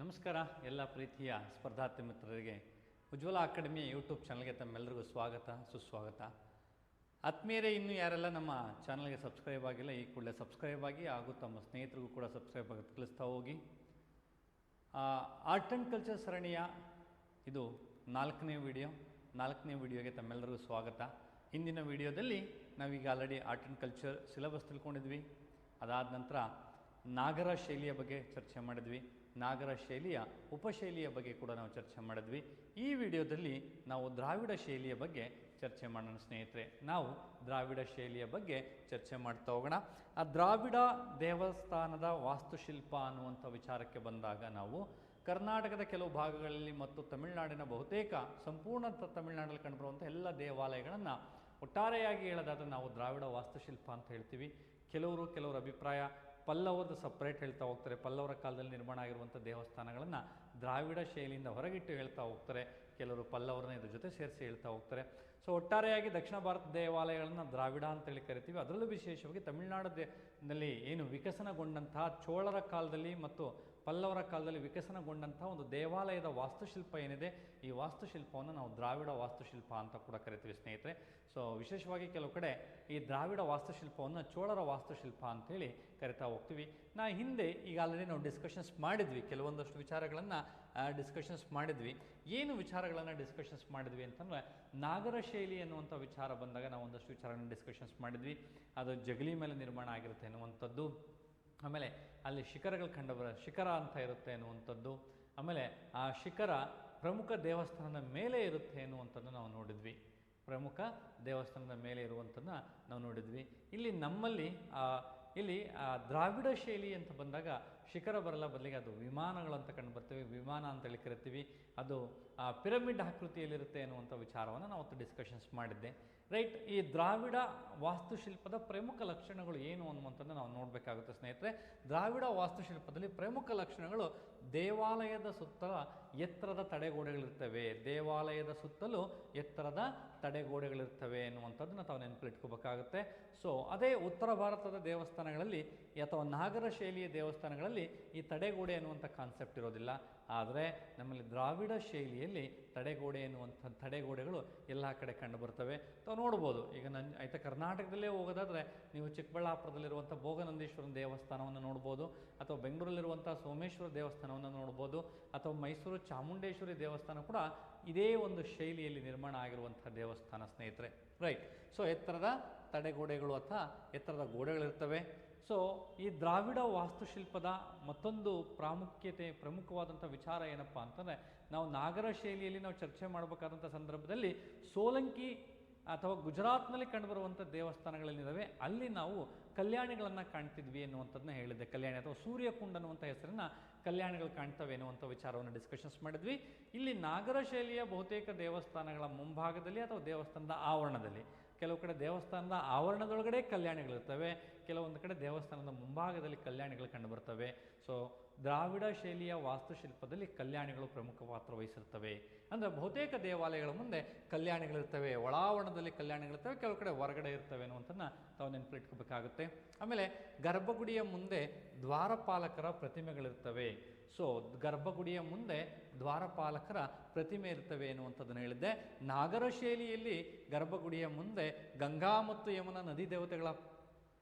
ನಮಸ್ಕಾರ ಎಲ್ಲ ಪ್ರೀತಿಯ ಸ್ಪರ್ಧಾರ್ಥಿ ಮಿತ್ರರಿಗೆ ಉಜ್ವಲ ಅಕಾಡೆಮಿ ಯೂಟ್ಯೂಬ್ ಚಾನಲ್ಗೆ ತಮ್ಮೆಲ್ಲರಿಗೂ ಸ್ವಾಗತ ಸುಸ್ವಾಗತ. ಆತ್ಮೀಯರೇ, ಇನ್ನೂ ಯಾರೆಲ್ಲ ನಮ್ಮ ಚಾನಲ್ಗೆ ಸಬ್ಸ್ಕ್ರೈಬ್ ಆಗಿಲ್ಲ ಈ ಕೂಡಲೇ ಸಬ್ಸ್ಕ್ರೈಬ್ ಆಗಿ ಹಾಗೂ ತಮ್ಮ ಸ್ನೇಹಿತರಿಗೂ ಕೂಡ ಸಬ್ಸ್ಕ್ರೈಬ್ ಆಗಿ ತಿಳಿಸ್ತಾ ಹೋಗಿ. ಆರ್ಟ್ ಆ್ಯಂಡ್ ಕಲ್ಚರ್ ಸರಣಿಯ ಇದು ನಾಲ್ಕನೇ ವಿಡಿಯೋಗೆ ತಮ್ಮೆಲ್ಲರಿಗೂ ಸ್ವಾಗತ. ಹಿಂದಿನ ವಿಡಿಯೋದಲ್ಲಿ ನಾವೀಗ already art and culture syllabus ತಿಳ್ಕೊಂಡಿದ್ವಿ. ಅದಾದ ನಂತರ ನಾಗರ ಶೈಲಿಯ ಬಗ್ಗೆ ಚರ್ಚೆ ಮಾಡಿದ್ವಿ. ನಾಗರ ಶೈಲಿಯ ಉಪಶೈಲಿಯ ಬಗ್ಗೆ ಕೂಡ ನಾವು ಚರ್ಚೆ ಮಾಡಿದ್ವಿ. ಈ ವಿಡಿಯೋದಲ್ಲಿ ನಾವು ದ್ರಾವಿಡ ಶೈಲಿಯ ಬಗ್ಗೆ ಚರ್ಚೆ ಮಾಡೋಣ ಸ್ನೇಹಿತರೆ. ನಾವು ದ್ರಾವಿಡ ಶೈಲಿಯ ಬಗ್ಗೆ ಚರ್ಚೆ ಮಾಡ್ತಾ ಹೋಗೋಣ. ಆ ದ್ರಾವಿಡ ದೇವಸ್ಥಾನದ ವಾಸ್ತುಶಿಲ್ಪ ಅನ್ನುವಂಥ ವಿಚಾರಕ್ಕೆ ಬಂದಾಗ ನಾವು ಕರ್ನಾಟಕದ ಕೆಲವು ಭಾಗಗಳಲ್ಲಿ ಮತ್ತು ತಮಿಳುನಾಡಿನ ಬಹುತೇಕ ಸಂಪೂರ್ಣ ತಮಿಳುನಾಡಲ್ಲಿ ಕಂಡುಬರುವಂಥ ಎಲ್ಲ ದೇವಾಲಯಗಳನ್ನು ಒಟ್ಟಾರೆಯಾಗಿ ಹೇಳೋದಾದರೆ ನಾವು ದ್ರಾವಿಡ ವಾಸ್ತುಶಿಲ್ಪ ಅಂತ ಹೇಳ್ತೀವಿ. ಕೆಲವರ ಅಭಿಪ್ರಾಯ ಪಲ್ಲವರದ್ದು ಸಪ್ರೇಟ್ ಹೇಳ್ತಾ ಹೋಗ್ತಾರೆ. ಪಲ್ಲವರ ಕಾಲದಲ್ಲಿ ನಿರ್ಮಾಣ ಆಗಿರುವಂಥ ದೇವಸ್ಥಾನಗಳನ್ನು ದ್ರಾವಿಡ ಶೈಲಿಯಿಂದ ಹೊರಗಿಟ್ಟು ಹೇಳ್ತಾ ಹೋಗ್ತಾರೆ. ಕೆಲವರು ಪಲ್ಲವರನ್ನ ಇದ್ರ ಜೊತೆ ಸೇರಿಸಿ ಹೇಳ್ತಾ ಹೋಗ್ತಾರೆ. ಸೊ ಒಟ್ಟಾರೆಯಾಗಿ ದಕ್ಷಿಣ ಭಾರತ ದೇವಾಲಯಗಳನ್ನು ದ್ರಾವಿಡ ಅಂತೇಳಿ ಕರಿತೀವಿ. ಅದರಲ್ಲೂ ವಿಶೇಷವಾಗಿ ತಮಿಳುನಾಡಿನಲ್ಲಿ ಏನು ವಿಕಸನಗೊಂಡಂತಹ ಚೋಳರ ಕಾಲದಲ್ಲಿ ಮತ್ತು ಪಲ್ಲವರ ಕಾಲದಲ್ಲಿ ವಿಕಸನಗೊಂಡಂಥ ಒಂದು ದೇವಾಲಯದ ವಾಸ್ತುಶಿಲ್ಪ ಏನಿದೆ, ಈ ವಾಸ್ತುಶಿಲ್ಪವನ್ನು ನಾವು ದ್ರಾವಿಡ ವಾಸ್ತುಶಿಲ್ಪ ಅಂತ ಕೂಡ ಕರಿತೀವಿ ಸ್ನೇಹಿತರೆ. ಸೊ ವಿಶೇಷವಾಗಿ ಕೆಲವು ಕಡೆ ಈ ದ್ರಾವಿಡ ವಾಸ್ತುಶಿಲ್ಪವನ್ನು ಚೋಳರ ವಾಸ್ತುಶಿಲ್ಪ ಅಂತೇಳಿ ಕರಿತಾ ಹೋಗ್ತೀವಿ. ಹಿಂದೆ ಈಗ ಆಲ್ರೆಡಿ ನಾವು ಡಿಸ್ಕಷನ್ಸ್ ಮಾಡಿದ್ವಿ, ಕೆಲವೊಂದಷ್ಟು ವಿಚಾರಗಳನ್ನು ಡಿಸ್ಕಷನ್ಸ್ ಮಾಡಿದ್ವಿ. ಏನು ವಿಚಾರಗಳನ್ನು ಡಿಸ್ಕಷನ್ಸ್ ಮಾಡಿದ್ವಿ ಅಂತಂದರೆ, ನಾಗರ ಶೈಲಿ ಅನ್ನುವಂಥ ವಿಚಾರ ಬಂದಾಗ ನಾವು ಒಂದಷ್ಟು ವಿಚಾರಗಳನ್ನು ಡಿಸ್ಕಷನ್ಸ್ ಮಾಡಿದ್ವಿ. ಅದು ಜಗಲಿ ಮೇಲೆ ನಿರ್ಮಾಣ ಆಗಿರುತ್ತೆ ಅನ್ನುವಂಥದ್ದು, ಆಮೇಲೆ ಅಲ್ಲಿ ಶಿಖರಗಳು ಶಿಖರ ಅಂತ ಇರುತ್ತೆ ಅನ್ನುವಂಥದ್ದು, ಆಮೇಲೆ ಆ ಶಿಖರ ಪ್ರಮುಖ ದೇವಸ್ಥಾನದ ಮೇಲೆ ಇರುತ್ತೆ ಅನ್ನುವಂಥದ್ದು ನಾವು ನೋಡಿದ್ವಿ. ಪ್ರಮುಖ ದೇವಸ್ಥಾನದ ಮೇಲೆ ಇರುವಂಥದ್ದನ್ನ ನಾವು ನೋಡಿದ್ವಿ. ಇಲ್ಲಿ ನಮ್ಮಲ್ಲಿ ಇಲ್ಲಿ ದ್ರಾವಿಡ ಶೈಲಿ ಅಂತ ಬಂದಾಗ ಶಿಖರ ಬರಲ್ಲ, ಬದಲಿಗೆ ಅದು ವಿಮಾನಗಳು ಅಂತ ಕಂಡು ಬರ್ತೇವೆ. ವಿಮಾನ ಅಂತೇಳಿ ಕರಿತೀವಿ. ಅದು ಪಿರಮಿಡ್ ಆಕೃತಿಯಲ್ಲಿರುತ್ತೆ ಅನ್ನುವಂಥ ವಿಚಾರವನ್ನು ನಾವು ಡಿಸ್ಕಷನ್ಸ್ ಮಾಡಿದ್ದೆ. ರೈಟ್. ಈ ದ್ರಾವಿಡ ವಾಸ್ತುಶಿಲ್ಪದ ಪ್ರಮುಖ ಲಕ್ಷಣಗಳು ಏನು ಅನ್ನುವಂಥದ್ದು ನಾವು ನೋಡಬೇಕಾಗುತ್ತೆ ಸ್ನೇಹಿತರೆ. ದ್ರಾವಿಡ ವಾಸ್ತುಶಿಲ್ಪದಲ್ಲಿ ಪ್ರಮುಖ ಲಕ್ಷಣಗಳು ದೇವಾಲಯದ ಸುತ್ತಲ ಎತ್ತರದ ತಡೆಗೋಡೆಗಳಿರ್ತವೆ. ದೇವಾಲಯದ ಸುತ್ತಲೂ ಎತ್ತರದ ತಡೆಗೋಡೆಗಳಿರ್ತವೆ ಎನ್ನುವಂಥದ್ದನ್ನ ತಾವು ನೆನಪಿಟ್ಕೋಬೇಕಾಗುತ್ತೆ. ಸೊ ಅದೇ ಉತ್ತರ ಭಾರತದ ದೇವಸ್ಥಾನಗಳಲ್ಲಿ ಅಥವಾ ನಾಗರ ಶೈಲಿಯ ದೇವಸ್ಥಾನಗಳಲ್ಲಿ ಈ ತಡೆಗೋಡೆ ಅನ್ನುವಂಥ ಕಾನ್ಸೆಪ್ಟ್ ಇರೋದಿಲ್ಲ. ಆದರೆ ನಮ್ಮಲ್ಲಿ ದ್ರಾವಿಡ ಶೈಲಿಯಲ್ಲಿ ತಡೆಗೋಡೆಗಳು ಎಲ್ಲ ಕಡೆ ಕಂಡು ಬರ್ತವೆ. ತಾವು ನೋಡ್ಬೋದು. ಈಗ ಕರ್ನಾಟಕದಲ್ಲೇ ಹೋಗೋದಾದರೆ ನೀವು ಚಿಕ್ಕಬಳ್ಳಾಪುರದಲ್ಲಿರುವಂಥ ಭೋಗನಂದೀಶ್ವರನ ದೇವಸ್ಥಾನವನ್ನು ನೋಡ್ಬೋದು, ಅಥವಾ ಬೆಂಗಳೂರಲ್ಲಿರುವಂಥ ಸೋಮೇಶ್ವರ ದೇವಸ್ಥಾನವನ್ನು ನೋಡ್ಬೋದು, ಅಥವಾ ಮೈಸೂರು ಚಾಮುಂಡೇಶ್ವರಿ ದೇವಸ್ಥಾನ ಕೂಡ ಇದೇ ಒಂದು ಶೈಲಿಯಲ್ಲಿ ನಿರ್ಮಾಣ ಆಗಿರುವಂಥ ದೇವಸ್ಥಾನ ಸ್ನೇಹಿತರೆ. ರೈಟ್. ಸೊ ಎತ್ತರದ ತಡೆಗೋಡೆಗಳು ಅಥವಾ ಎತ್ತರದ ಗೋಡೆಗಳಿರ್ತವೆ. ಸೊ ಈ ದ್ರಾವಿಡ ವಾಸ್ತುಶಿಲ್ಪದ ಮತ್ತೊಂದು ಪ್ರಮುಖವಾದಂಥ ವಿಚಾರ ಏನಪ್ಪ ಅಂತಂದರೆ, ನಾವು ನಾಗರ ಶೈಲಿಯಲ್ಲಿ ನಾವು ಚರ್ಚೆ ಮಾಡಬೇಕಾದಂಥ ಸಂದರ್ಭದಲ್ಲಿ ಸೋಲಂಕಿ ಅಥವಾ ಗುಜರಾತ್ನಲ್ಲಿ ಕಂಡುಬರುವಂಥ ದೇವಸ್ಥಾನಗಳೇನಿದ್ದಾವೆ ಅಲ್ಲಿ ನಾವು ಕಲ್ಯಾಣಿಗಳನ್ನು ಕಾಣ್ತಿದ್ವಿ ಎನ್ನುವಂಥದ್ದನ್ನ ಹೇಳಿದ್ದೆ. ಕಲ್ಯಾಣಿ ಅಥವಾ ಸೂರ್ಯಕುಂಡ ಅನ್ನುವಂಥ ಹೆಸರನ್ನ ಕಲ್ಯಾಣಿಗಳು ಕಾಣ್ತವೆ ಎನ್ನುವಂಥ ವಿಚಾರವನ್ನು ಡಿಸ್ಕಷನ್ಸ್ ಮಾಡಿದ್ವಿ. ಇಲ್ಲಿ ನಾಗರ ಶೈಲಿಯ ಬಹುತೇಕ ದೇವಸ್ಥಾನಗಳ ಮುಂಭಾಗದಲ್ಲಿ ಅಥವಾ ದೇವಸ್ಥಾನದ ಆವರಣದಲ್ಲಿ, ಕೆಲವು ಕಡೆ ದೇವಸ್ಥಾನದ ಆವರಣದೊಳಗಡೆ ಕಲ್ಯಾಣಿಗಳಿರ್ತವೆ, ಕೆಲವೊಂದು ಕಡೆ ದೇವಸ್ಥಾನದ ಮುಂಭಾಗದಲ್ಲಿ ಕಲ್ಯಾಣಿಗಳು ಕಂಡುಬರ್ತವೆ. ಸೊ ದ್ರಾವಿಡ ಶೈಲಿಯ ವಾಸ್ತುಶಿಲ್ಪದಲ್ಲಿ ಕಲ್ಯಾಣಿಗಳು ಪ್ರಮುಖ ಪಾತ್ರ ವಹಿಸಿರ್ತವೆ. ಅಂದರೆ ಬಹುತೇಕ ದೇವಾಲಯಗಳ ಮುಂದೆ ಕಲ್ಯಾಣಿಗಳಿರ್ತವೆ, ಒಳಾವರಣದಲ್ಲಿ ಕಲ್ಯಾಣಿಗಳಿರ್ತವೆ, ಕೆಲವು ಕಡೆ ಹೊರಗಡೆ ಇರ್ತವೆ ಅನ್ನುವಂಥದ್ದನ್ನ ತಾವು ನೆನಪಿಟ್ಕೋಬೇಕಾಗುತ್ತೆ. ಆಮೇಲೆ ಗರ್ಭಗುಡಿಯ ಮುಂದೆ ದ್ವಾರಪಾಲಕರ ಪ್ರತಿಮೆಗಳಿರ್ತವೆ. ಸೊ ಗರ್ಭಗುಡಿಯ ಮುಂದೆ ದ್ವಾರಪಾಲಕರ ಪ್ರತಿಮೆ ಇರ್ತವೆ ಎನ್ನುವಂಥದ್ದನ್ನು ಹೇಳಿದ್ದೆ. ನಾಗರ ಶೈಲಿಯಲ್ಲಿ ಗರ್ಭಗುಡಿಯ ಮುಂದೆ ಗಂಗಾ ಮತ್ತು ಯಮುನಾ ನದಿ ದೇವತೆಗಳ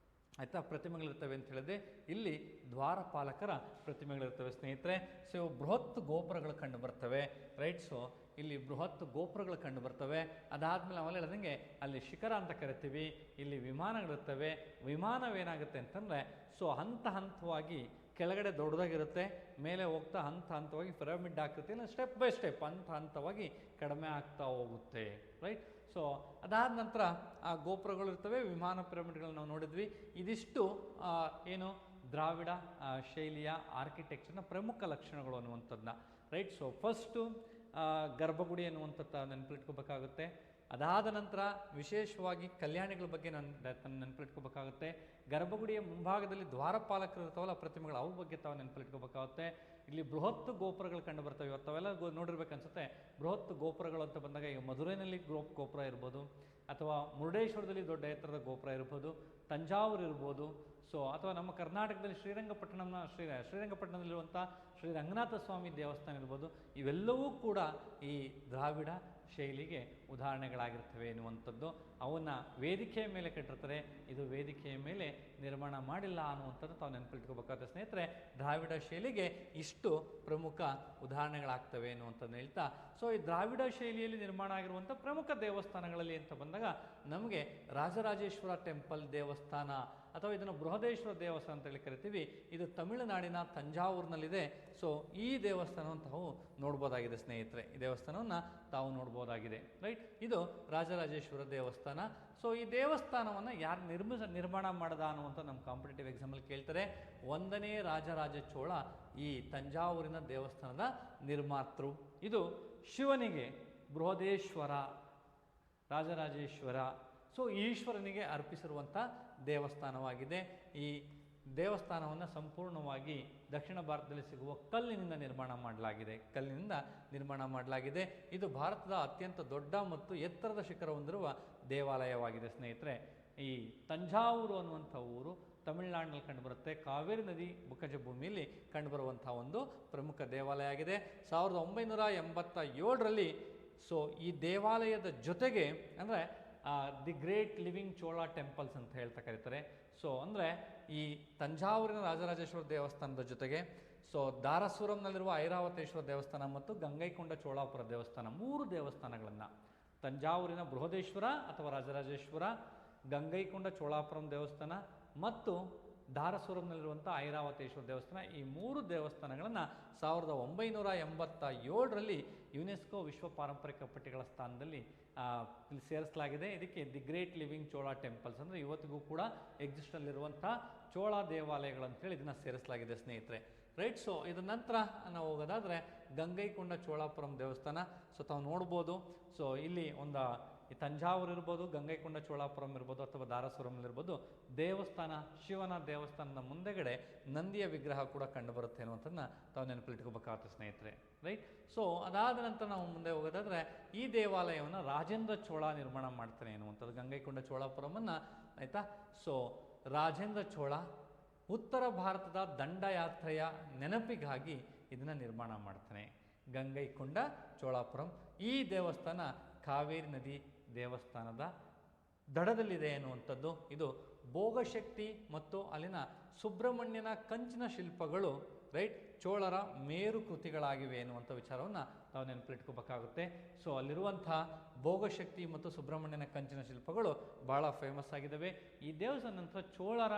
ಪ್ರತಿಮೆಗಳಿರ್ತವೆ ಅಂತ ಹೇಳಿದೆ. ಇಲ್ಲಿ ದ್ವಾರಪಾಲಕರ ಪ್ರತಿಮೆಗಳಿರ್ತವೆ ಸ್ನೇಹಿತರೆ. ಸೊ ಬೃಹತ್ ಗೋಪುರಗಳು ಕಂಡು ಬರ್ತವೆ. ರೈಟ್. ಸೊ ಇಲ್ಲಿ ಬೃಹತ್ ಗೋಪುರಗಳು ಕಂಡು ಬರ್ತವೆ. ಅದಾದಮೇಲೆ ನಾವೆಲ್ಲ ಹೇಳ್ದಂಗೆ ಅಲ್ಲಿ ಶಿಖರ ಅಂತ ಕರಿತೀವಿ. ಇಲ್ಲಿ ವಿಮಾನಗಳಿರ್ತವೆ. ವಿಮಾನವೇನಾಗುತ್ತೆ ಅಂತಂದರೆ, ಸೊ ಹಂತವಾಗಿ ಕೆಳಗಡೆ ದೊಡ್ಡದಾಗಿರುತ್ತೆ, ಮೇಲೆ ಹೋಗ್ತಾ ಹಂತವಾಗಿ ಪಿರಮಿಡ್ ಆಕೃತಿಯಲ್ಲಿ ಸ್ಟೆಪ್ ಬೈ ಸ್ಟೆಪ್ ಹಂತವಾಗಿ ಕಡಿಮೆ ಆಗ್ತಾ ಹೋಗುತ್ತೆ. ರೈಟ್. ಸೊ ಅದಾದ ನಂತರ ಆ ಗೋಪುರಗಳು ಇರ್ತವೆ, ವಿಮಾನ ಪಿರಮಿಡ್ಗಳನ್ನ ನಾವು ನೋಡಿದ್ವಿ. ಇದಿಷ್ಟು ಏನು ದ್ರಾವಿಡ ಶೈಲಿಯ ಆರ್ಕಿಟೆಕ್ಚರ್ನ ಪ್ರಮುಖ ಲಕ್ಷಣಗಳು ಅನ್ನುವಂಥದ್ದನ್ನ. ರೈಟ್. ಸೊ ಫಸ್ಟು ಗರ್ಭಗುಡಿ ಅನ್ನುವಂಥದ್ದು ನೆನಪಿಟ್ಕೋಬೇಕಾಗುತ್ತೆ. ಅದಾದ ನಂತರ ವಿಶೇಷವಾಗಿ ಕಲ್ಯಾಣಿಗಳ ಬಗ್ಗೆ ನೆನಪಿಟ್ಕೋಬೇಕಾಗುತ್ತೆ. ಗರ್ಭಗುಡಿಯ ಮುಂಭಾಗದಲ್ಲಿ ದ್ವಾರಪಾಲಕರು ಇರ್ತಾವಲ್ಲ ಪ್ರತಿಮೆಗಳು, ಅವ್ರ ಬಗ್ಗೆ ತಾವು ನೆನಪಿಟ್ಕೋಬೇಕಾಗುತ್ತೆ. ಇಲ್ಲಿ ಬೃಹತ್ ಗೋಪುರಗಳು ಕಂಡು ಬರ್ತವೆ. ಇವತ್ತವೆಲ್ಲ ನೋಡಿರ್ಬೇಕನ್ಸುತ್ತೆ. ಬೃಹತ್ ಗೋಪುರಗಳು ಅಂತ ಬಂದಾಗ ಈಗ ಮಧುರೈನಲ್ಲಿ ಗೋಪುರ ಇರ್ಬೋದು, ಅಥವಾ ಮುರುಡೇಶ್ವರದಲ್ಲಿ ದೊಡ್ಡ ಎತ್ತರದ ಗೋಪುರ ಇರ್ಬೋದು, ತಂಜಾವೂರು ಇರ್ಬೋದು. ಸೊ ಅಥವಾ ನಮ್ಮ ಕರ್ನಾಟಕದಲ್ಲಿ ಶ್ರೀರಂಗಪಟ್ಟಣದಲ್ಲಿರುವಂಥ ಶ್ರೀ ರಂಗನಾಥ ಸ್ವಾಮಿ ದೇವಸ್ಥಾನ ಇರ್ಬೋದು, ಇವೆಲ್ಲವೂ ಕೂಡ ಈ ದ್ರಾವಿಡ ಶೈಲಿಗೆ ಉದಾಹರಣೆಗಳಾಗಿರ್ತವೆ ಎನ್ನುವಂಥದ್ದು. ಅವನ್ನ ವೇದಿಕೆಯ ಮೇಲೆ ಕಟ್ಟಿರ್ತಾರೆ, ಇದು ವೇದಿಕೆಯ ಮೇಲೆ ನಿರ್ಮಾಣ ಮಾಡಿಲ್ಲ ಅನ್ನುವಂಥದ್ದು ತಾವು ನೆನಪಿಟ್ಕೋಬೇಕಾಗುತ್ತೆ ಸ್ನೇಹಿತರೆ. ದ್ರಾವಿಡ ಶೈಲಿಗೆ ಇಷ್ಟು ಪ್ರಮುಖ ಉದಾಹರಣೆಗಳಾಗ್ತವೆ ಎನ್ನುವಂಥದ್ದು ಹೇಳ್ತಾ, ಸೊ ಈ ದ್ರಾವಿಡ ಶೈಲಿಯಲ್ಲಿ ನಿರ್ಮಾಣ ಆಗಿರುವಂಥ ಪ್ರಮುಖ ದೇವಸ್ಥಾನಗಳಲ್ಲಿ ಅಂತ ಬಂದಾಗ ನಮಗೆ ರಾಜರಾಜೇಶ್ವರ ಟೆಂಪಲ್ ದೇವಸ್ಥಾನ ಅಥವಾ ಇದನ್ನು ಬೃಹದೇಶ್ವರ ದೇವಸ್ಥಾನ ಅಂತೇಳಿ ಕರಿತೀವಿ. ಇದು ತಮಿಳುನಾಡಿನ ತಂಜಾವೂರಿನಲ್ಲಿದೆ. ಸೊ ಈ ದೇವಸ್ಥಾನವನ್ನು ತಾವು ನೋಡ್ಬೋದಾಗಿದೆ ಸ್ನೇಹಿತರೆ, ಈ ದೇವಸ್ಥಾನವನ್ನು ತಾವು ನೋಡ್ಬೋದಾಗಿದೆ, ರೈಟ್. ಇದು ರಾಜರಾಜೇಶ್ವರ ದೇವಸ್ಥಾನ. ಸೊ ಈ ದೇವಸ್ಥಾನವನ್ನು ಯಾರು ನಿರ್ಮಾಣ ಮಾಡದ ಅನ್ನುವಂಥ ನಮ್ಮ ಕಾಂಪಿಟೇಟಿವ್ ಎಕ್ಸಾಮಲ್ಲಿ ಕೇಳ್ತಾರೆ. 1ನೇ ರಾಜರಾಜ ಚೋಳ ಈ ತಂಜಾವೂರಿನ ದೇವಸ್ಥಾನದ ನಿರ್ಮಾತೃ. ಇದು ಶಿವನಿಗೆ ಬೃಹದೇಶ್ವರ, ರಾಜರಾಜೇಶ್ವರ, ಸೊ ಈಶ್ವರನಿಗೆ ಅರ್ಪಿಸಿರುವಂಥ ದೇವಸ್ಥಾನವಾಗಿದೆ. ಈ ದೇವಸ್ಥಾನವನ್ನು ಸಂಪೂರ್ಣವಾಗಿ ದಕ್ಷಿಣ ಭಾರತದಲ್ಲಿ ಸಿಗುವ ಕಲ್ಲಿನಿಂದ ನಿರ್ಮಾಣ ಮಾಡಲಾಗಿದೆ. ಇದು ಭಾರತದ ಅತ್ಯಂತ ದೊಡ್ಡ ಮತ್ತು ಎತ್ತರದ ಶಿಖರ ಹೊಂದಿರುವ ದೇವಾಲಯವಾಗಿದೆ ಸ್ನೇಹಿತರೆ. ಈ ತಂಜಾವೂರು ಅನ್ನುವಂಥ ಊರು ತಮಿಳುನಾಡಿನಲ್ಲಿ ಕಂಡುಬರುತ್ತೆ. ಕಾವೇರಿ ನದಿ ಬುಕ್ಕಜ ಭೂಮಿಯಲ್ಲಿ ಕಂಡುಬರುವಂಥ ಒಂದು ಪ್ರಮುಖ ದೇವಾಲಯ ಆಗಿದೆ. 1987ರಲ್ಲಿ ಸೊ ಈ ದೇವಾಲಯದ ಜೊತೆಗೆ ಅಂದರೆ the great living Chola temples ಅಂತ ಹೇಳ್ತಾ ಕರೀತಾರೆ. ಸೊ ಅಂದರೆ ಈ ತಂಜಾವೂರಿನ ರಾಜರಾಜೇಶ್ವರ ದೇವಸ್ಥಾನದ ಜೊತೆಗೆ ಸೊ ದಾರಸೂರಂನಲ್ಲಿರುವ ಐರಾವತೇಶ್ವರ ದೇವಸ್ಥಾನ ಮತ್ತು ಗಂಗೈಕೊಂಡ ಚೋಳಾಪುರ ದೇವಸ್ಥಾನ, 3 ದೇವಸ್ಥಾನಗಳನ್ನು, ತಂಜಾವೂರಿನ ಬೃಹದೇಶ್ವರ ಅಥವಾ ರಾಜರಾಜೇಶ್ವರ, ಗಂಗೈಕೊಂಡ ಚೋಳಾಪುರಂ ದೇವಸ್ಥಾನ ಮತ್ತು ದಾರಸೂರಂನಲ್ಲಿರುವಂಥ ಐರಾವತೇಶ್ವರ ದೇವಸ್ಥಾನ, ಈ 3 ದೇವಸ್ಥಾನಗಳನ್ನು 1987ರಲ್ಲಿ ಯುನೆಸ್ಕೋ ವಿಶ್ವ ಪಾರಂಪರಿಕ ಪಟ್ಟಿಗಳ ಸ್ಥಾನದಲ್ಲಿ ಸೇರಿಸಲಾಗಿದೆ. ಇದಕ್ಕೆ the great living Chola temples ಅಂದರೆ ಇವತ್ತಿಗೂ ಕೂಡ ಎಕ್ಸಿಸ್ಟಲ್ಲಿರುವಂಥ ಚೋಳ ದೇವಾಲಯಗಳಂತೇಳಿ ಇದನ್ನು ಸೇರಿಸಲಾಗಿದೆ ಸ್ನೇಹಿತರೆ, ರೈಟ್. ಸೊ ಇದರ ನಂತರ ನಾವು ಹೋಗೋದಾದರೆ ಗಂಗೈಕೊಂಡ ಚೋಳಾಪುರಂ ದೇವಸ್ಥಾನ. ಸೊ ತಾವು ನೋಡ್ಬೋದು. ಸೊ ಇಲ್ಲಿ ಒಂದು ಈ ತಂಜಾವೂರು ಇರ್ಬೋದು, ಗಂಗೈಕೊಂಡ ಚೋಳಾಪುರಂ ಇರ್ಬೋದು ಅಥವಾ ದಾರಸೂರಂಲಿರ್ಬೋದು, ದೇವಸ್ಥಾನ, ಶಿವನ ದೇವಸ್ಥಾನದ ಮುಂದೆಗಡೆ ನಂದಿಯ ವಿಗ್ರಹ ಕೂಡ ಕಂಡುಬರುತ್ತೆ ಅನ್ನುವಂಥದ್ದನ್ನ ತಾವು ನೆನಪಿಟ್ಕೋಬೇಕಾಗುತ್ತೆ ಸ್ನೇಹಿತರೆ, ರೈಟ್. ಸೊ ಅದಾದ ನಂತರ ನಾವು ಮುಂದೆ ಹೋಗೋದಾದರೆ ಈ ದೇವಾಲಯವನ್ನು ರಾಜೇಂದ್ರ ಚೋಳ ನಿರ್ಮಾಣ ಮಾಡ್ತಾನೆ ಅನ್ನುವಂಥದ್ದು, ಗಂಗೈಕೊಂಡ ಚೋಳಾಪುರಮನ್ನು, ಆಯಿತಾ. ಸೊ ರಾಜೇಂದ್ರ ಚೋಳ ಉತ್ತರ ಭಾರತದ ದಂಡಯಾತ್ರೆಯ ನೆನಪಿಗಾಗಿ ಇದನ್ನು ನಿರ್ಮಾಣ ಮಾಡ್ತಾನೆ. ಗಂಗೈಕೊಂಡ ಚೋಳಾಪುರಂ ಈ ದೇವಸ್ಥಾನ ಕಾವೇರಿ ನದಿ ದೇವಸ್ಥಾನದ ದಡದಲ್ಲಿದೆ ಎನ್ನುವಂಥದ್ದು. ಇದು ಭೋಗಶಕ್ತಿ ಮತ್ತು ಅಲ್ಲಿನ ಸುಬ್ರಹ್ಮಣ್ಯನ ಕಂಚಿನ ಶಿಲ್ಪಗಳು, ರೈಟ್, ಚೋಳರ ಮೇರು ಕೃತಿಗಳಾಗಿವೆ ಎನ್ನುವಂಥ ವಿಚಾರವನ್ನು ತಾವು ನೆನಪಿಟ್ಕೋಬೇಕಾಗುತ್ತೆ. ಸೊ ಅಲ್ಲಿರುವಂಥ ಭೋಗಶಕ್ತಿ ಮತ್ತು ಸುಬ್ರಹ್ಮಣ್ಯನ ಕಂಚಿನ ಶಿಲ್ಪಗಳು ಭಾಳ ಫೇಮಸ್ ಆಗಿದ್ದಾವೆ. ಈ ದೇವಸ್ಥಾನ ನಂತರ ಚೋಳರ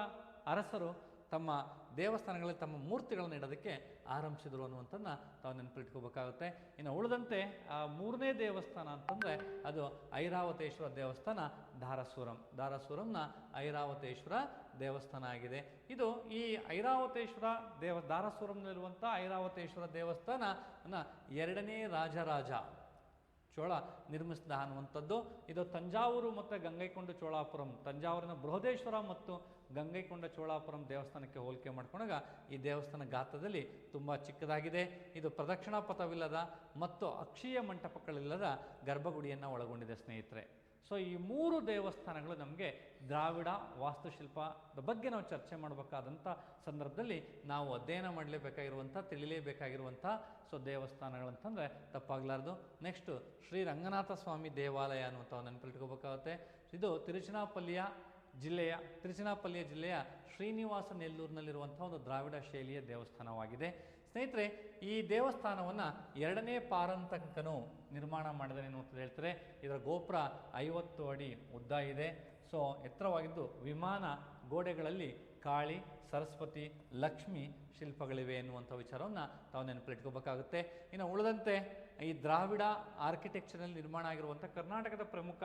ಅರಸರು ತಮ್ಮ ದೇವಸ್ಥಾನಗಳಲ್ಲಿ ತಮ್ಮ ಮೂರ್ತಿಗಳನ್ನು ಇಡೋದಕ್ಕೆ ಆರಂಭಿಸಿದರು ಅನ್ನುವಂಥದ್ದನ್ನ ತಾವು ನೆನಪಿಟ್ಕೋಬೇಕಾಗುತ್ತೆ. ಇನ್ನು ಉಳಿದಂತೆ 3ನೇ ದೇವಸ್ಥಾನ ಅಂತಂದರೆ ಅದು ಐರಾವತೇಶ್ವರ ದೇವಸ್ಥಾನ ದಾರಸೂರಂನ ಐರಾವತೇಶ್ವರ ದೇವಸ್ಥಾನ ಆಗಿದೆ. ಇದು ಈ ಐರಾವತೇಶ್ವರ ದಾರಸೂರಂನಲ್ಲಿರುವಂಥ ಐರಾವತೇಶ್ವರ ದೇವಸ್ಥಾನವನ್ನು 2ನೇ ರಾಜರಾಜ ಚೋಳ ನಿರ್ಮಿಸಿದ ಅನ್ನುವಂಥದ್ದು. ಇದು ತಂಜಾವೂರು ಮತ್ತು ಗಂಗೈಕೊಂಡ ಚೋಳಾಪುರಂ, ತಂಜಾವೂರಿನ ಬೃಹದೇಶ್ವರ ಮತ್ತು ಗಂಗೈಕೊಂಡ ಚೋಳಾಪುರಂ ದೇವಸ್ಥಾನಕ್ಕೆ ಹೋಲಿಕೆ ಮಾಡ್ಕೊಂಡಾಗ ಈ ದೇವಸ್ಥಾನ ಗಾತ್ರದಲ್ಲಿ ತುಂಬ ಚಿಕ್ಕದಾಗಿದೆ. ಇದು ಪ್ರದಕ್ಷಿಣಾ ಪಥವಿಲ್ಲದ ಮತ್ತು ಅಕ್ಷೀಯ ಮಂಟಪಗಳಿಲ್ಲದ ಗರ್ಭಗುಡಿಯನ್ನು ಒಳಗೊಂಡಿದೆ ಸ್ನೇಹಿತರೆ. ಸೊ ಈ 3 ದೇವಸ್ಥಾನಗಳು ನಮಗೆ ದ್ರಾವಿಡ ವಾಸ್ತುಶಿಲ್ಪದ ಬಗ್ಗೆ ನಾವು ಚರ್ಚೆ ಮಾಡಬೇಕಾದಂಥ ಸಂದರ್ಭದಲ್ಲಿ ನಾವು ಅಧ್ಯಯನ ಮಾಡಲೇಬೇಕಾಗಿರುವಂಥ, ತಿಳಿಲೇಬೇಕಾಗಿರುವಂಥ ಸೊ ದೇವಸ್ಥಾನಗಳಂತಂದರೆ ತಪ್ಪಾಗಲಾರ್ದು. ನೆಕ್ಸ್ಟು ಶ್ರೀ ರಂಗನಾಥ ಸ್ವಾಮಿ ದೇವಾಲಯ ಅನ್ನುವಂಥ ನೆನಪಿಟ್ಕೋಬೇಕಾಗುತ್ತೆ. ಇದು ತಿರುಚನಾಪಲ್ಲಿಯ ಜಿಲ್ಲೆಯ ಶ್ರೀನಿವಾಸ ನೆಲ್ಲೂರಿನಲ್ಲಿರುವಂಥ ಒಂದು ದ್ರಾವಿಡ ಶೈಲಿಯ ದೇವಸ್ಥಾನವಾಗಿದೆ ಸ್ನೇಹಿತರೆ. ಈ ದೇವಸ್ಥಾನವನ್ನು 2ನೇ ಪಾರಂತಕನು ನಿರ್ಮಾಣ ಮಾಡಿದನು ಅಂತ ಹೇಳ್ತಾರೆ. ಇದರ ಗೋಪುರ 50 ಅಡಿ ಉದ್ದ ಇದೆ. ಸೊ ಎತ್ತರವಾಗಿದ್ದು ವಿಮಾನ ಗೋಡೆಗಳಲ್ಲಿ ಕಾಳಿ, ಸರಸ್ವತಿ, ಲಕ್ಷ್ಮಿ ಶಿಲ್ಪಗಳಿವೆ ಎನ್ನುವಂಥ ವಿಚಾರವನ್ನು ತಾವು ನೆನಪಿಟ್ಕೋಬೇಕಾಗುತ್ತೆ. ಇನ್ನು ಉಳಿದಂತೆ ಈ ದ್ರಾವಿಡ ಆರ್ಕಿಟೆಕ್ಚರಲ್ಲಿ ನಿರ್ಮಾಣ ಆಗಿರುವಂಥ ಕರ್ನಾಟಕದ ಪ್ರಮುಖ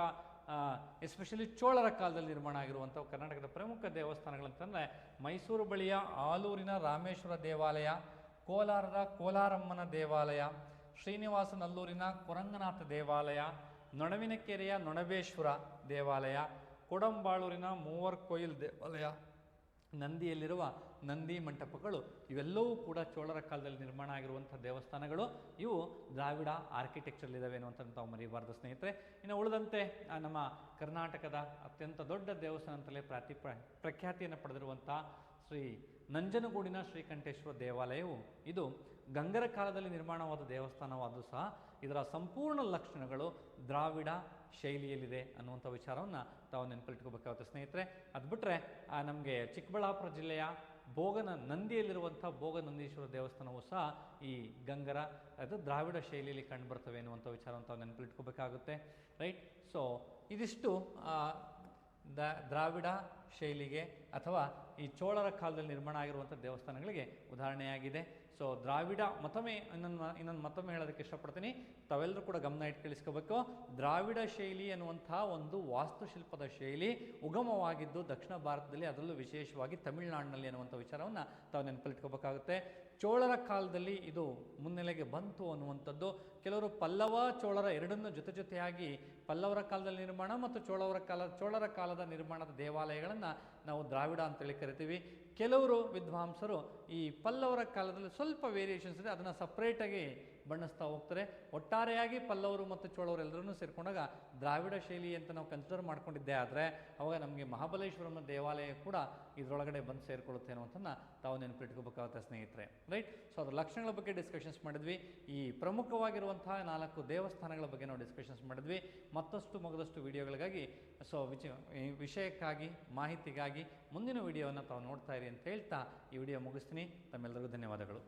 ಎಸ್ಪೆಷಲಿ ಚೋಳರ ಕಾಲದಲ್ಲಿ ನಿರ್ಮಾಣ ಆಗಿರುವಂಥ ಕರ್ನಾಟಕದ ಪ್ರಮುಖ ದೇವಸ್ಥಾನಗಳಂತಂದರೆ ಮೈಸೂರು ಬಳಿಯ ಆಲೂರಿನ ರಾಮೇಶ್ವರ ದೇವಾಲಯ, ಕೋಲಾರದ ಕೋಲಾರಮ್ಮನ ದೇವಾಲಯ, ಶ್ರೀನಿವಾಸ ನಲ್ಲೂರಿನ ಕೊರಂಗನಾಥ ದೇವಾಲಯ, ನೊಣವಿನಕೆರೆಯ ನೊಣಬೇಶ್ವರ ದೇವಾಲಯ, ಕೊಡಂಬಾಳೂರಿನ ಮೂವರ್ಕೊಯಿಲ್ ದೇವಾಲಯ, ನಂದಿಯಲ್ಲಿರುವ ನಂದಿ ಮಂಟಪಗಳು ಇವೆಲ್ಲವೂ ಕೂಡ ಚೋಳರ ಕಾಲದಲ್ಲಿ ನಿರ್ಮಾಣ ಆಗಿರುವಂಥ ದೇವಸ್ಥಾನಗಳು. ಇವು ದ್ರಾವಿಡ ಆರ್ಕಿಟೆಕ್ಚರ್ಲಿದ್ದಾವೆ ಅನ್ನುವಂಥ ತಾವು ಮರಿಬಾರ್ದು ಸ್ನೇಹಿತರೆ. ಇನ್ನು ಉಳಿದಂತೆ ನಮ್ಮ ಕರ್ನಾಟಕದ ಅತ್ಯಂತ ದೊಡ್ಡ ದೇವಸ್ಥಾನ ಅಂತಲೇ ಪ್ರಖ್ಯಾತಿಯನ್ನು ಪಡೆದಿರುವಂಥ ಶ್ರೀ ನಂಜನಗೂಡಿನ ಶ್ರೀಕಂಠೇಶ್ವರ ದೇವಾಲಯವು ಇದು ಗಂಗರ ಕಾಲದಲ್ಲಿ ನಿರ್ಮಾಣವಾದ ದೇವಸ್ಥಾನವಾದರೂ ಸಹ ಇದರ ಸಂಪೂರ್ಣ ಲಕ್ಷಣಗಳು ದ್ರಾವಿಡ ಶೈಲಿಯಲ್ಲಿದೆ ಅನ್ನುವಂಥ ವಿಚಾರವನ್ನು ತಾವು ನೆನಪಿಟ್ಕೋಬೇಕಾಗುತ್ತೆ ಸ್ನೇಹಿತರೆ. ಅದು ಬಿಟ್ಟರೆ ನಮಗೆ ಚಿಕ್ಕಬಳ್ಳಾಪುರ ಜಿಲ್ಲೆಯ ನಂದಿಯಲ್ಲಿರುವಂಥ ಭೋಗನಂದೀಶ್ವರ ದೇವಸ್ಥಾನವೂ ಸಹ ಈ ಗಂಗರ ಅದು ದ್ರಾವಿಡ ಶೈಲಿಯಲ್ಲಿ ಕಂಡುಬರ್ತವೆ ಅನ್ನುವಂಥ ವಿಚಾರವನ್ನು ತಾವು ನೆನಪಿಟ್ಕೋಬೇಕಾಗುತ್ತೆ. ರೈಟ್. ಸೊ ಇದಿಷ್ಟು ದ್ರಾವಿಡ ಶೈಲಿಗೆ ಅಥವಾ ಈ ಚೋಳರ ಕಾಲದಲ್ಲಿ ನಿರ್ಮಾಣ ಆಗಿರುವಂಥ ದೇವಸ್ಥಾನಗಳಿಗೆ ಉದಾಹರಣೆಯಾಗಿದೆ. ಸೊ ದ್ರಾವಿಡ ಮತ್ತೊಮ್ಮೆ ಹೇಳೋದಕ್ಕೆ ಇಷ್ಟಪಡ್ತೀನಿ, ತಾವೆಲ್ಲರೂ ಕೂಡ ಗಮನ ಇಟ್ಕಳಿಸ್ಕೋಬೇಕು. ದ್ರಾವಿಡ ಶೈಲಿ ಅನ್ನುವಂಥ ಒಂದು ವಾಸ್ತುಶಿಲ್ಪದ ಶೈಲಿ ಉಗಮವಾಗಿದ್ದು ದಕ್ಷಿಣ ಭಾರತದಲ್ಲಿ, ಅದರಲ್ಲೂ ವಿಶೇಷವಾಗಿ ತಮಿಳುನಾಡಿನಲ್ಲಿ ಅನ್ನುವಂಥ ವಿಚಾರವನ್ನು ತಾವು ನೆನಪಲ್ಲಿಟ್ಕೋಬೇಕಾಗುತ್ತೆ. ಚೋಳರ ಕಾಲದಲ್ಲಿ ಇದು ಮುನ್ನೆಲೆಗೆ ಬಂತು ಅನ್ನುವಂಥದ್ದು. ಕೆಲವರು ಪಲ್ಲವ ಚೋಳರ ಎರಡನ್ನೂ ಜೊತೆಯಾಗಿ ಪಲ್ಲವರ ಕಾಲದಲ್ಲಿ ನಿರ್ಮಾಣ ಮತ್ತು ಚೋಳರ ಕಾಲದ ನಿರ್ಮಾಣದ ದೇವಾಲಯಗಳನ್ನು ನಾವು ದ್ರಾವಿಡ ಅಂತೇಳಿ ಕರಿತೀವಿ. ಕೆಲವರು ವಿದ್ವಾಂಸರು ಈ ಪಲ್ಲವರ ಕಾಲದಲ್ಲಿ ಸ್ವಲ್ಪ ವೇರಿಯೇಷನ್ಸ್ ಇದೆ, ಅದನ್ನು ಸಪ್ರೇಟಾಗಿ ಬಣ್ಣಿಸ್ತಾ ಹೋಗ್ತಾರೆ. ಒಟ್ಟಾರೆಯಾಗಿ ಪಲ್ಲವರು ಮತ್ತು ಚೋಳವರು ಎಲ್ಲರನ್ನೂ ಸೇರಿಕೊಂಡಾಗ ದ್ರಾವಿಡ ಶೈಲಿ ಅಂತ ನಾವು ಕನ್ಸಿಡರ್ ಮಾಡ್ಕೊಂಡಿದ್ದೆ. ಆದರೆ ಅವಾಗ ನಮಗೆ ಮಹಾಬಲೇಶ್ವರನ ದೇವಾಲಯ ಕೂಡ ಇದರೊಳಗಡೆ ಬಂದು ಸೇರಿಕೊಳ್ಳುತ್ತೆ ಅನ್ನೋದನ್ನು ತಾವು ನೆನಪಿಟ್ಕೋಬೇಕಾಗುತ್ತೆ ಸ್ನೇಹಿತರೆ. ರೈಟ್. ಸೊ ಅದರ ಲಕ್ಷಣಗಳ ಬಗ್ಗೆ ಡಿಸ್ಕಷನ್ಸ್ ಮಾಡಿದ್ವಿ. ಈ ಪ್ರಮುಖವಾಗಿರುವಂತಹ 4 ದೇವಸ್ಥಾನಗಳ ಬಗ್ಗೆ ನಾವು ಡಿಸ್ಕಷನ್ಸ್ ಮಾಡಿದ್ವಿ. ಮತ್ತಷ್ಟು ಮಗದಷ್ಟು ವಿಡಿಯೋಗಳಿಗಾಗಿ ವಿಷಯಕ್ಕಾಗಿ ಮಾಹಿತಿಗಾಗಿ ಮುಂದಿನ ವಿಡಿಯೋವನ್ನು ತಾವು ನೋಡ್ತಾ ಇರಿ ಅಂತ ಹೇಳ್ತಾ ಈ ವಿಡಿಯೋ ಮುಗಿಸ್ತೀನಿ. ತಮ್ಮೆಲ್ಲರಿಗೂ ಧನ್ಯವಾದಗಳು.